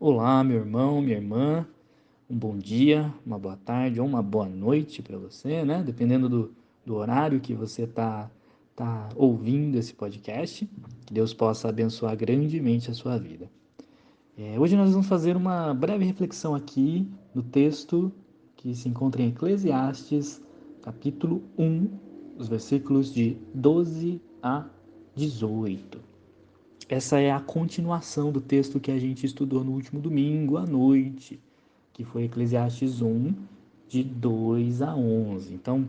Olá, meu irmão, minha irmã, um bom dia, uma boa tarde ou uma boa noite para você, né? Dependendo do horário que você tá ouvindo esse podcast. Que Deus possa abençoar grandemente a sua vida. Hoje nós vamos fazer uma breve reflexão aqui no texto que se encontra em Eclesiastes, capítulo 1, os versículos de 12 a 18. Essa é a continuação do texto que a gente estudou no último domingo à noite, que foi Eclesiastes 1, de 2 a 11. Então,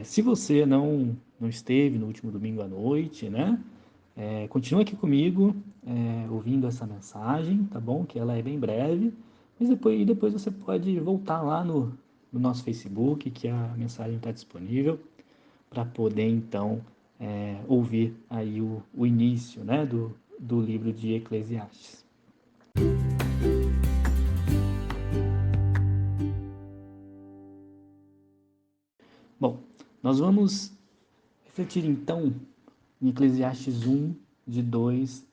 se você não esteve no último domingo à noite, né? Continua aqui comigo, ouvindo essa mensagem, tá bom? Que ela é bem breve, mas depois você pode voltar lá no nosso Facebook, que a mensagem está disponível, para poder então ouvir aí o início, né, do livro de Eclesiastes. Bom, nós vamos refletir então em Eclesiastes 1, de 2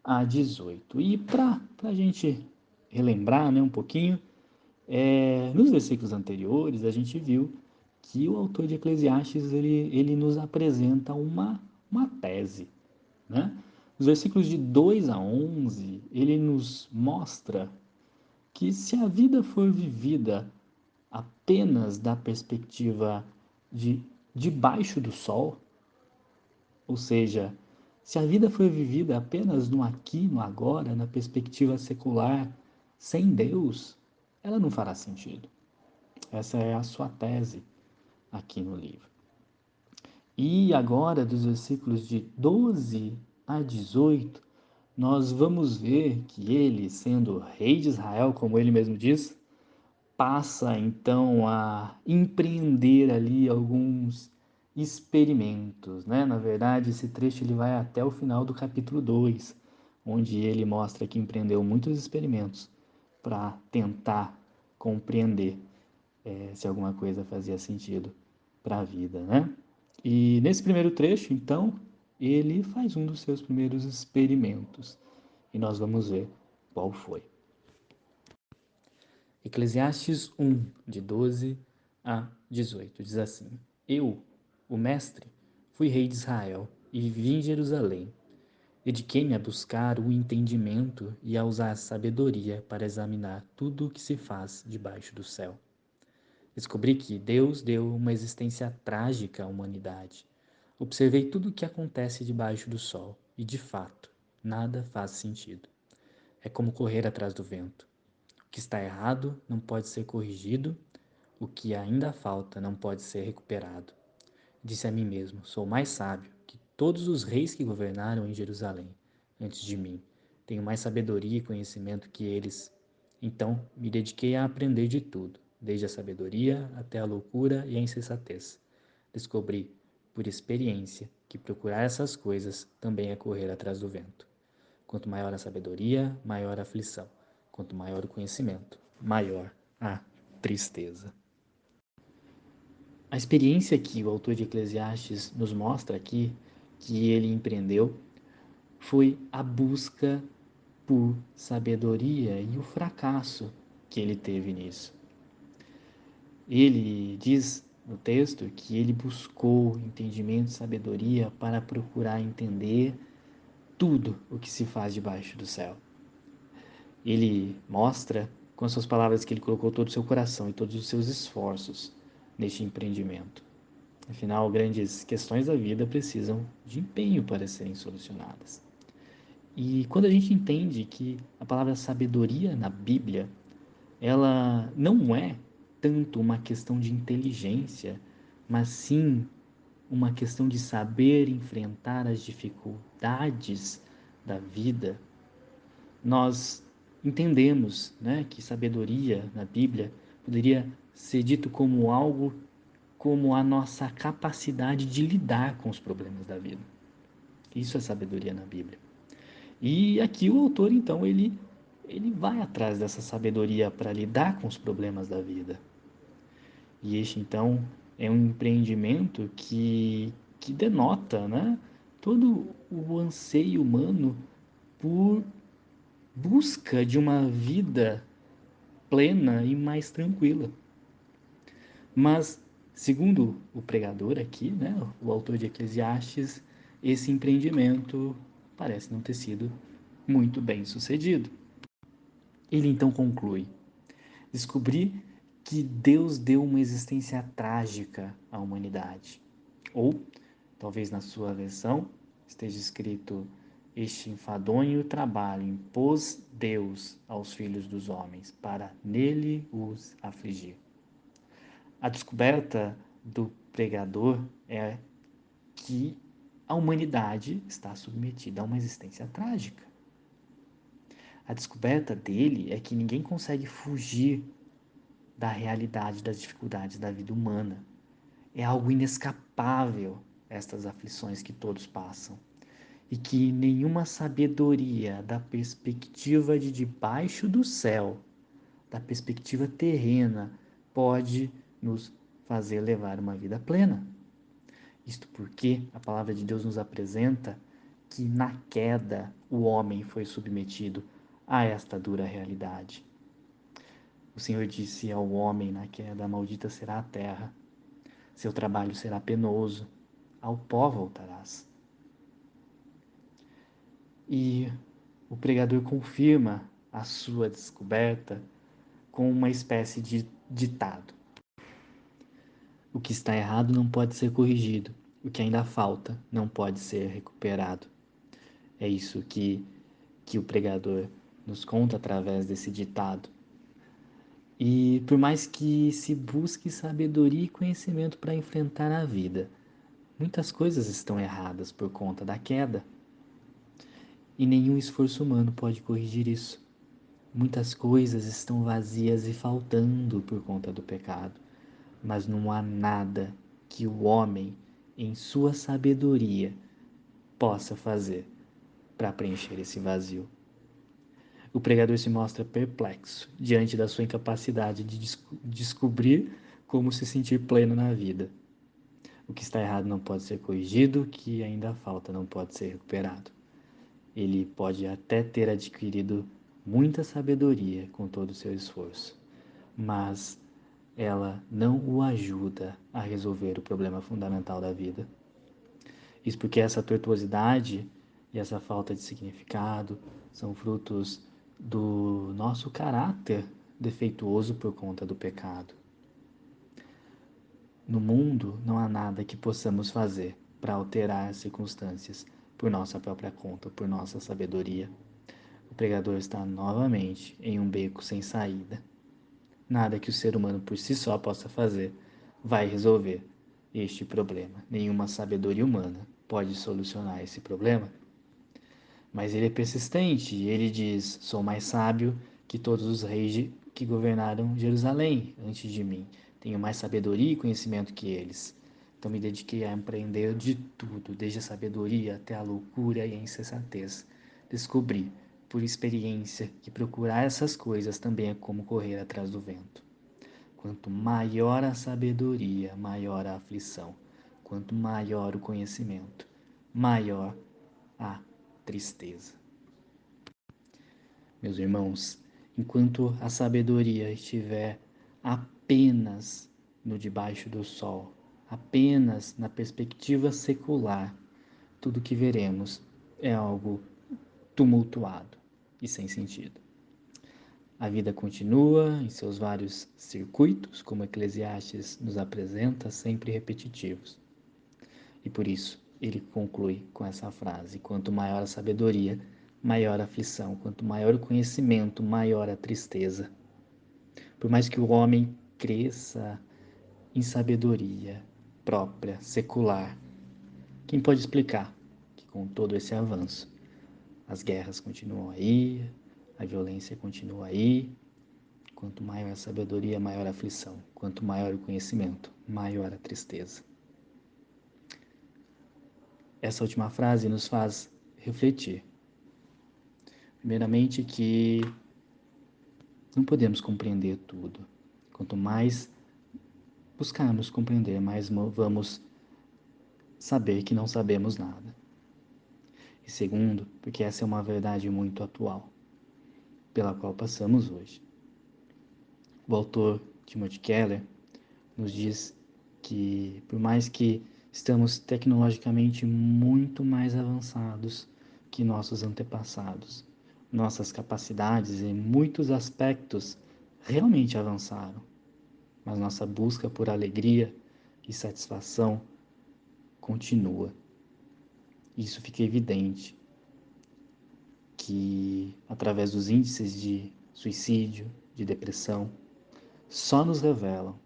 a 18. E para a gente relembrar, né, um pouquinho, nos versículos anteriores a gente viu que o autor de Eclesiastes ele nos apresenta uma tese, né? Os versículos de 2 a 11, ele nos mostra que se a vida for vivida apenas da perspectiva de debaixo do sol, ou seja, se a vida for vivida apenas no aqui, no agora, na perspectiva secular, sem Deus, ela não fará sentido. Essa é a sua tese aqui no livro. E agora, dos versículos de 12 a 18, nós vamos ver que ele, sendo rei de Israel, como ele mesmo diz, passa então a empreender ali alguns experimentos, né? Na verdade, esse trecho ele vai até o final do capítulo 2, onde ele mostra que empreendeu muitos experimentos para tentar compreender se alguma coisa fazia sentido para a vida, né? E nesse primeiro trecho, então, ele faz um dos seus primeiros experimentos. E nós vamos ver qual foi. Eclesiastes 1, de 12 a 18, diz assim: Eu, o Mestre, fui rei de Israel e vivi em Jerusalém. Dediquei-me a buscar o entendimento e a usar a sabedoria para examinar tudo o que se faz debaixo do céu. Descobri que Deus deu uma existência trágica à humanidade. Observei tudo o que acontece debaixo do sol e, de fato, nada faz sentido. É como correr atrás do vento. O que está errado não pode ser corrigido, o que ainda falta não pode ser recuperado. Disse a mim mesmo: sou mais sábio que todos os reis que governaram em Jerusalém antes de mim. Tenho mais sabedoria e conhecimento que eles. Então me dediquei a aprender de tudo, desde a sabedoria até a loucura e a insensatez. Descobri, por experiência, que procurar essas coisas também é correr atrás do vento. Quanto maior a sabedoria, maior a aflição. Quanto maior o conhecimento, maior a tristeza. A experiência que o autor de Eclesiastes nos mostra aqui, que ele empreendeu, foi a busca por sabedoria e o fracasso que ele teve nisso. Ele diz no texto que ele buscou entendimento e sabedoria para procurar entender tudo o que se faz debaixo do céu. Ele mostra com as suas palavras que ele colocou todo o seu coração e todos os seus esforços neste empreendimento. Afinal, grandes questões da vida precisam de empenho para serem solucionadas. E quando a gente entende que a palavra sabedoria na Bíblia, ela não é tanto uma questão de inteligência, mas sim uma questão de saber enfrentar as dificuldades da vida, nós entendemos, né, que sabedoria na Bíblia poderia ser dito como algo como a nossa capacidade de lidar com os problemas da vida. Isso é sabedoria na Bíblia. E aqui o autor, então, ele vai atrás dessa sabedoria para lidar com os problemas da vida. E este, então, é um empreendimento que denota, né, todo o anseio humano por busca de uma vida plena e mais tranquila. Mas, segundo o pregador aqui, né, o autor de Eclesiastes, esse empreendimento parece não ter sido muito bem sucedido. Ele então conclui: descobri que Deus deu uma existência trágica à humanidade. Ou, talvez na sua versão, esteja escrito: este enfadonho trabalho impôs Deus aos filhos dos homens, para nele os afligir. A descoberta do pregador é que a humanidade está submetida a uma existência trágica. A descoberta dele é que ninguém consegue fugir da realidade das dificuldades da vida humana. É algo inescapável estas aflições que todos passam. E que nenhuma sabedoria da perspectiva de debaixo do céu, da perspectiva terrena, pode nos fazer levar uma vida plena. Isto porque a palavra de Deus nos apresenta que na queda o homem foi submetido a esta dura realidade. O Senhor disse ao homem na queda: maldita será a terra, seu trabalho será penoso, ao pó voltarás. E o pregador confirma a sua descoberta com uma espécie de ditado: o que está errado não pode ser corrigido, o que ainda falta não pode ser recuperado. É isso que o pregador nos conta através desse ditado. E por mais que se busque sabedoria e conhecimento para enfrentar a vida, muitas coisas estão erradas por conta da queda. E nenhum esforço humano pode corrigir isso. Muitas coisas estão vazias e faltando por conta do pecado, mas não há nada que o homem, em sua sabedoria, possa fazer para preencher esse vazio. O pregador se mostra perplexo diante da sua incapacidade de descobrir como se sentir pleno na vida. O que está errado não pode ser corrigido, o que ainda falta não pode ser recuperado. Ele pode até ter adquirido muita sabedoria com todo o seu esforço, mas ela não o ajuda a resolver o problema fundamental da vida. Isso porque essa tortuosidade e essa falta de significado são frutos do nosso caráter defeituoso por conta do pecado. No mundo não há nada que possamos fazer para alterar as circunstâncias por nossa própria conta, por nossa sabedoria. O pregador está novamente em um beco sem saída. Nada que o ser humano por si só possa fazer vai resolver este problema. Nenhuma sabedoria humana pode solucionar esse problema. Mas ele é persistente e ele diz: sou mais sábio que todos os reis que governaram Jerusalém antes de mim. Tenho mais sabedoria e conhecimento que eles. Então me dediquei a empreender de tudo, desde a sabedoria até a loucura e a insensatez. Descobri, por experiência, que procurar essas coisas também é como correr atrás do vento. Quanto maior a sabedoria, maior a aflição. Quanto maior o conhecimento, maior a tristeza. Meus irmãos, enquanto a sabedoria estiver apenas no debaixo do sol, apenas na perspectiva secular, tudo que veremos é algo tumultuado e sem sentido. A vida continua em seus vários circuitos, como Eclesiastes nos apresenta, sempre repetitivos. E por isso, ele conclui com essa frase: quanto maior a sabedoria, maior a aflição, quanto maior o conhecimento, maior a tristeza. Por mais que o homem cresça em sabedoria própria, secular, quem pode explicar que com todo esse avanço, as guerras continuam aí, a violência continua aí? Quanto maior a sabedoria, maior a aflição. Quanto maior o conhecimento, maior a tristeza. Essa última frase nos faz refletir. Primeiramente, que não podemos compreender tudo. Quanto mais buscarmos compreender, mais vamos saber que não sabemos nada. E segundo, porque essa é uma verdade muito atual. pela qual passamos hoje. O autor Timothy Keller nos diz que, por mais que estamos tecnologicamente muito mais avançados que nossos antepassados, nossas capacidades em muitos aspectos realmente avançaram, mas nossa busca por alegria e satisfação continua. Isso fica evidente que, através dos índices de suicídio, de depressão, só nos revelam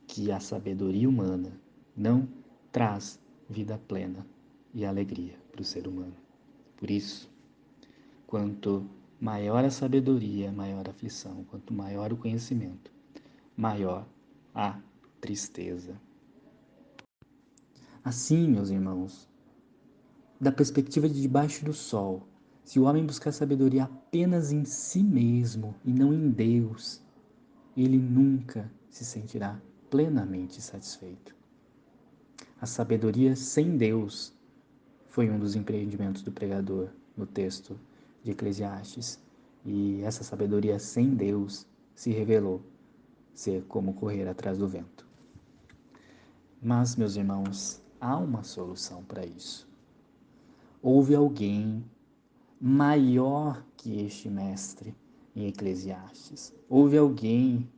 que a sabedoria humana não traz vida plena e alegria para o ser humano. Por isso, quanto maior a sabedoria, maior a aflição, quanto maior o conhecimento, maior a tristeza. Assim, meus irmãos, da perspectiva de debaixo do sol, se o homem buscar sabedoria apenas em si mesmo e não em Deus, ele nunca se sentirá plenamente satisfeito. A sabedoria sem Deus foi um dos empreendimentos do pregador no texto de Eclesiastes. E essa sabedoria sem Deus se revelou ser como correr atrás do vento. Mas, meus irmãos, há uma solução para isso. Houve alguém maior que este mestre em Eclesiastes. Houve alguém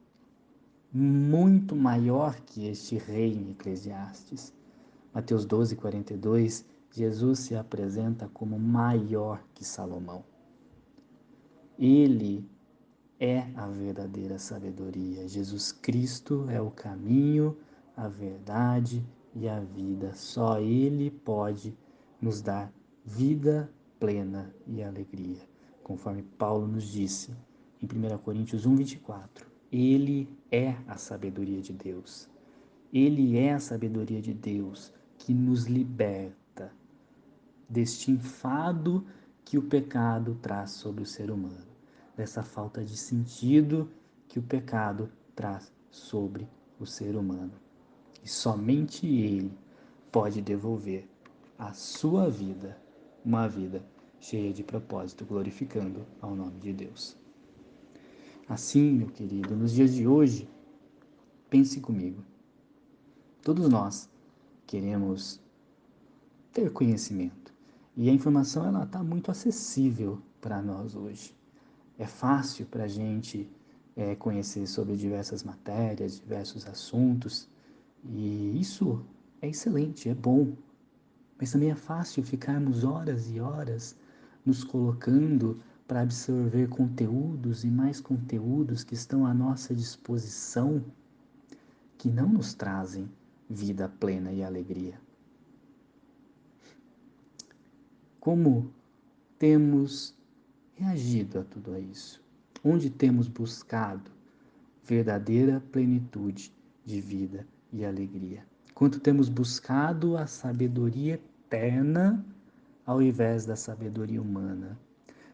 muito maior que este rei em Eclesiastes. Mateus 12, 42, Jesus se apresenta como maior que Salomão. Ele é a verdadeira sabedoria. Jesus Cristo é o caminho, a verdade e a vida. Só Ele pode nos dar vida plena e alegria, conforme Paulo nos disse em 1 Coríntios 1, 24. Ele é a sabedoria de Deus. Ele é a sabedoria de Deus que nos liberta deste enfado que o pecado traz sobre o ser humano, dessa falta de sentido que o pecado traz sobre o ser humano. E somente Ele pode devolver à sua vida uma vida cheia de propósito, glorificando ao nome de Deus. Assim, meu querido, nos dias de hoje, pense comigo. Todos nós queremos ter conhecimento. E a informação ela está muito acessível para nós hoje. É fácil para a gente conhecer sobre diversas matérias, diversos assuntos. E isso é excelente, é bom. Mas também é fácil ficarmos horas e horas nos colocando para absorver conteúdos e mais conteúdos que estão à nossa disposição, que não nos trazem vida plena e alegria. Como temos reagido a tudo isso? Onde temos buscado verdadeira plenitude de vida e alegria? Quanto temos buscado a sabedoria eterna ao invés da sabedoria humana?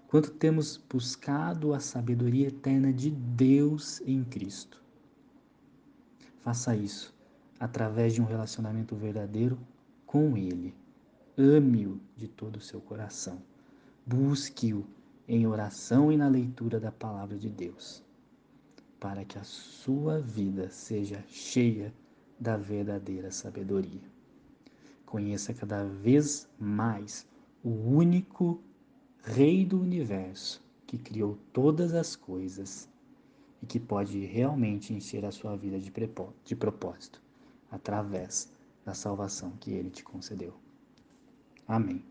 Quanto temos buscado a sabedoria eterna de Deus em Cristo? Faça isso através de um relacionamento verdadeiro com Ele. Ame-o de todo o seu coração. Busque-o em oração e na leitura da palavra de Deus, para que a sua vida seja cheia da verdadeira sabedoria. Conheça cada vez mais o único Rei do Universo que criou todas as coisas e que pode realmente encher a sua vida de propósito através da salvação que Ele te concedeu. Amém.